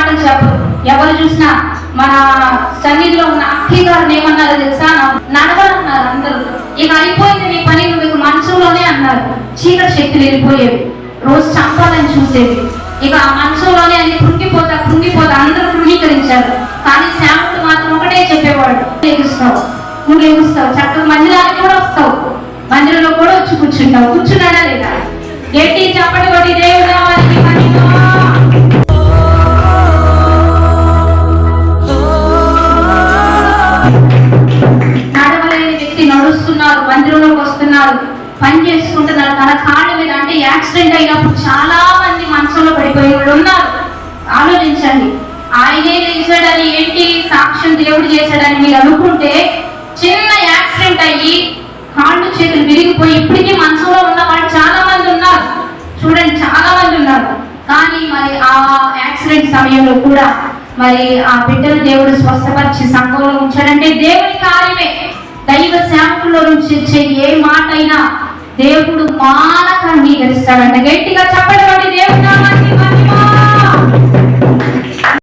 మాటలు చెప్పరు. ఎవరు చూసినా మన సన్నిధిలో ఉన్న అక్కయ్య గారిని ఏమన్నారో తెలుసా, నడవాలన్నారు అందరూ. ఇక అయిపోయింది నీ పని, మీకు మంచంలోనే అన్నారు. చీకటి శక్తులు వెళ్ళిపోయేవి, రోజు చంపాలని చూసేది. ఇక ఆ మంచంలోనే అన్ని కృంగిపోతా అందరూ కృంగీకరించారు. కానీ సేవకుడు మాత్రం ఒకటే చెప్పేవాడు, నువ్వు లెగుస్తావు, చక్కగా మందిరానికి కూడా వస్తావు, మందిరంలో కూడా వచ్చి కూర్చుంటావు. కూర్చున్నాడా లేదా? గట్టి చప్పటి కొట్టి దేవుడు వారికి నడవలేని వ్యక్తి నడుస్తున్నారు, మందిరంలోకి వస్తున్నారు, పని చేసుకుంటున్నారు. తన కాళ్ళ మీద, అంటే యాక్సిడెంట్ అయినప్పుడు చాలా మంది మంచంలో పడిపోయి వాళ్ళు ఉన్నారు. ఆలోచించండి, ఆయనే చేశాడని, ఏంటి సాక్ష్యం దేవుడు చేశాడని మీరు అనుకుంటే, చిన్న యాక్సిడెంట్ అయ్యి కాళ్ళు చేతులు విరిగిపోయి ఇప్పటికీ మనసులో ఉన్న వాళ్ళు చాలా మంది ఉన్నారు. చూడండి, చాలా మంది ఉన్నారు. కానీ మరి ఆ యాక్సిడెంట్ సమయంలో కూడా మరి ఆ బిడ్డను దేవుడు స్వస్థపరిచి సంఘంలో ఉంచాడంటే దేవుని కార్యమే. దైవ సేవకుల్లో నుంచి వచ్చే ఏ మాట అయినా దేవుడు మానక అంగీకరిస్తాడంట. గట్టిగా